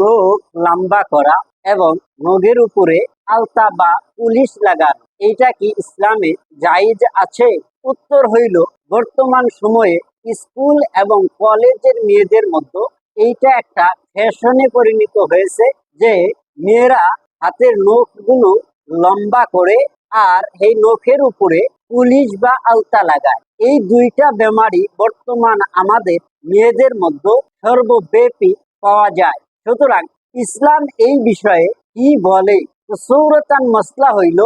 নখ লম্বা করা এবং নখের উপরে আলতা বা পুলিশ লাগানো, এইটা কি ইসলামে জায়েজ আছে? উত্তর হইল, বর্তমান সময়ে স্কুল এবং কলেজের মেয়েদের মধ্যে এইটা একটা ফ্যাশনে পরিণত হয়েছে যে মেয়েরা হাতের নখগুলো লম্বা করে আর এই নখের উপরে পুলিশ বা আলতা লাগায়। এই দুইটা বেমারি বর্তমান আমাদের মেয়েদের মধ্যে সর্বব্যাপী পাওয়া যায়। সুতরাং ইসলাম এই বিষয়ে কি বলে? সৌরতান মশলা হইল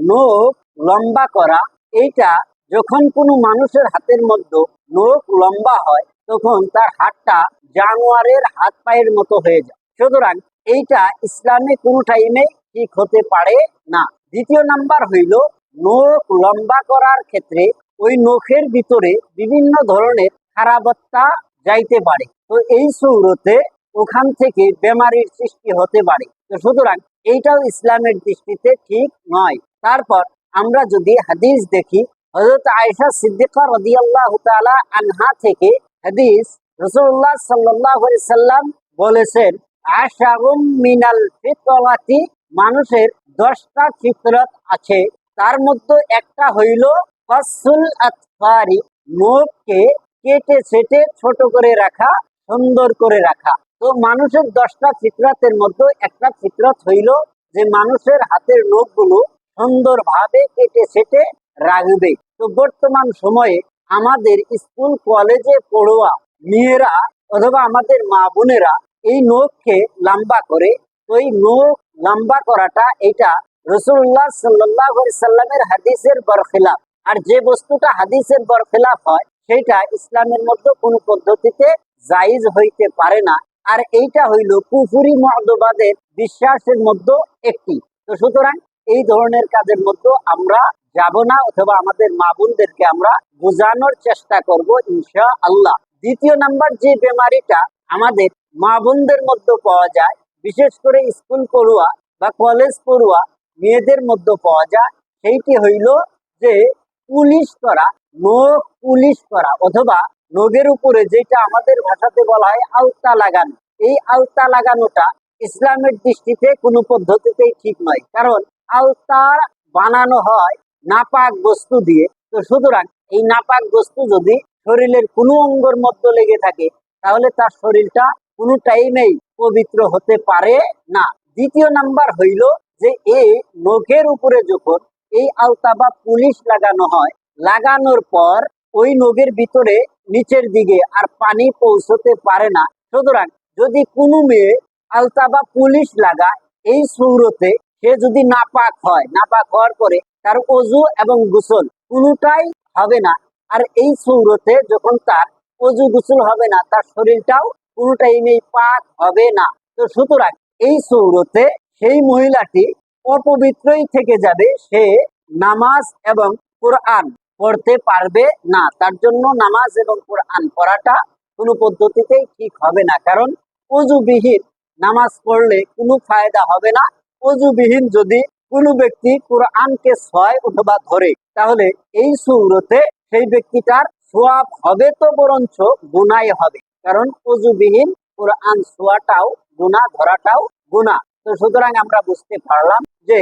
নখ লম্বা করা। এইটা যখন কোনো মানুষের হাতের মধ্যে নখ লম্বা হয় তখন তার হাতটা জানোয়ারের হাত পায়ের মতো হয়ে যায়। সুতরাং এইটা ইসলামে কোনো টাইমে ঠিক হতে পারে না। দ্বিতীয় নাম্বার হইল, নখ লম্বা করার ক্ষেত্রে ওই নখের ভিতরে বিভিন্ন ধরনের খারাপত্তা যাইতে পারে, তো এই সূরতে ওখান থেকে বেমারির সৃষ্টি হতে পারে। তো সুতরাং এইটাও ইসলামের দৃষ্টিতে ঠিক নয়। তারপর আমরা যদি হাদিস দেখি, হযরত আয়েশা সিদ্দিকা রাদিয়াল্লাহু তাআলা আনহা থেকে হাদিস, রাসূলুল্লাহ সাল্লাল্লাহু আলাইহি সাল্লাম বলেছেন, আশারুম মিনাল ফিতরাতি, মানুষের 10টা ফিতরত আছে, তার মধ্যে একটা হইল ফাসুল আতফারি, নখকে কেটে ছেটে ছোট করে রাখা, সুন্দর করে রাখা। তো মানুষের 10টা ফিতরতের মধ্যে একটা ফিতরত হইল যে মানুষের হাতের নখগুলো সুন্দরভাবে কেটে ছেটে রাখবে। তো বর্তমান সময়ে আমাদের স্কুল কলেজে পড়ুয়া মেয়েরা অথবা আমাদের মা বোনেরা এই নখকে লম্বা করে। তো এই নখ লম্বা করাটা এটা রাসূলুল্লাহ সাল্লাল্লাহু আলাইহি সাল্লামের হাদিসের বরখিলাফ। আর যে বস্তুটা হাদিসের বরখিলাফ হয় সেটা ইসলামের মধ্যে কোনো পদ্ধতিতে জায়েজ হইতে পারে না। আর এইটা হইল কুফরি মুআদ্দাবাদের বিশ্বাসের মধ্যে একটি। তো সুতরাং এই ধরনের কাজের মধ্যে আমরা যাব না, অথবা আমাদের মা বোনদেরকে আমরা বোঝানোর চেষ্টা করব ইনশাআল্লাহ। দ্বিতীয় নাম্বার যে বেমারিটা আমাদের মা বোনদের মধ্যে পাওয়া যায়, বিশেষ করে স্কুল পড়ুয়া বা কলেজ পড়ুয়া মেয়েদের মধ্যে পাওয়া যায়, সেইটি হইল যে পুলিশ করা, নখ পুলিশ করা, অথবা নখের উপরে যেটা আমাদের ভাষাতে বলা হয় আলতা লাগানো। এই আলতা লাগানোটা ইসলামের দৃষ্টিতে কোনো পদ্ধতিতেই ঠিক নয়, কারণ আলতা বানানো হয় নাপাক বস্তু দিয়ে। তো সুতরাং এই নাপাক বস্তু যদি শরীরের কোনো অঙ্গের মধ্যে লেগে থাকে তাহলে তার শরীরটা কোনো টাইমেই পবিত্র হতে পারে না। দ্বিতীয় নাম্বার হইল যে এই নখের উপরে যখন এই আলতা বা পুলিশ লাগানো হয়, লাগানোর পর ওই নখের ভিতরে নিচের দিকে আর পানি পৌঁছতে পারে না। সুতরাং যদি কোনো মেয়ে আলতা বা পুলিশ লাগায়, এই সূরতে সে যদি নাপাক হয়, নাপাক হওয়ার পরে তার ওযু এবং গোসল কোনোটাই হবে না। আর এই সূরতে যখন তার ওযু গোসল হবে না, তার শরীরটাও কোনো টাইমেই পাক হবে না। তো সুতরাং এই সূরতে সেই মহিলাটি অপবিত্রই থেকে যাবে, সে নামাজ এবং কোরআন পড়তে পারবে না। তার জন্য নামাজ এবং কোরআন পড়াটা কোনো পদ্ধতিতেই ঠিক হবে না, কারণ ওযুবিহীন নামাজ পড়লে কোনো ফায়দা হবে না। ওযুবিহীন যদি কোনো ব্যক্তি কোরআনকে ছয় অথবা ধরে, তাহলে এই সূরতে সেই ব্যক্তিটার সওয়াব হবে তো বরঞ্চ গুনাহ হবে, কারণ ওযুবিহীন কোরআন ছোঁয়াটাও গুনাহ, ধরাটাও গুনাহ। তো সুতরাং আমরা বুঝতে পারলাম যে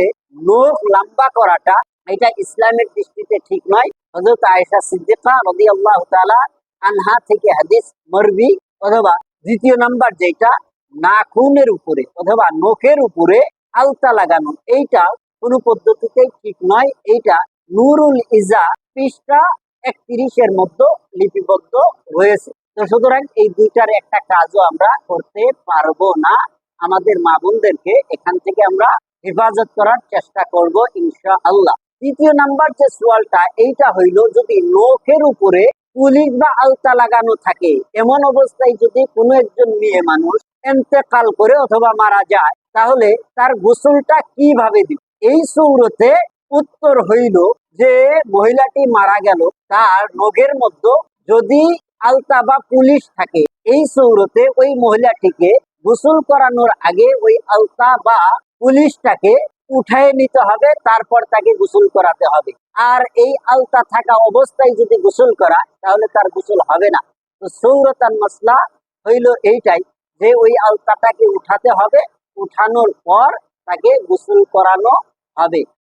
নখ লম্বা করাটা এটা ইসলামের দৃষ্টিতে ঠিক নয়। হযরত আয়েশা সিদ্দিকা রাদিয়াল্লাহু তাআলা আনহা থেকে হাদিস মারবি। অথবা দ্বিতীয় নাম্বার যেটা নাখুনের উপরে অথবা নখের উপরে আলতা লাগানো, এইটা কোনো পদ্ধতিতেই ঠিক নয়। এইটা নুরুল ইজা পৃষ্ঠা 31-এর মধ্যে লিপিবদ্ধ রয়েছে। তো সুতরাং এই দুইটার একটা কাজও আমরা করতে পারবো না। আমাদের মা বোনদেরকে এখান থেকে আমরা হেফাজত করার চেষ্টা করব ইনশাআল্লাহ। তৃতীয় নাম্বার যে সোয়ালটা, এইটা হইল যদি নখের উপরে পুলিশ বা আলতা লাগানো থাকে, এমন অবস্থায় যদি কোনো একজন মেয়ে মানুষ ইন্তেকাল করে অথবা মারা যায়, তাহলে তার গোসলটা কিভাবে দিবে? এই সূরতে উত্তর হইল যে মহিলাটি মারা গেল, তার নখের মধ্যে যদি আলতা বা পুলিশ থাকে, এই সূরতে ওই মহিলাটিকে গোসল করানোর আগে ওই আলতা বা পুলিশটাকে উঠায় নিতে হবে, তারপর তাকে গোসল করাতে হবে। আর এই আলতা থাকা অবস্থায় যদি গোসল করা, তাহলে তার গোসল হবে না। তো সৌরতান মাসলা হইল এইটাই যে ওই আলতাটাকে উঠাতে হবে, উঠানোর পর তাকে গোসল করানো হবে।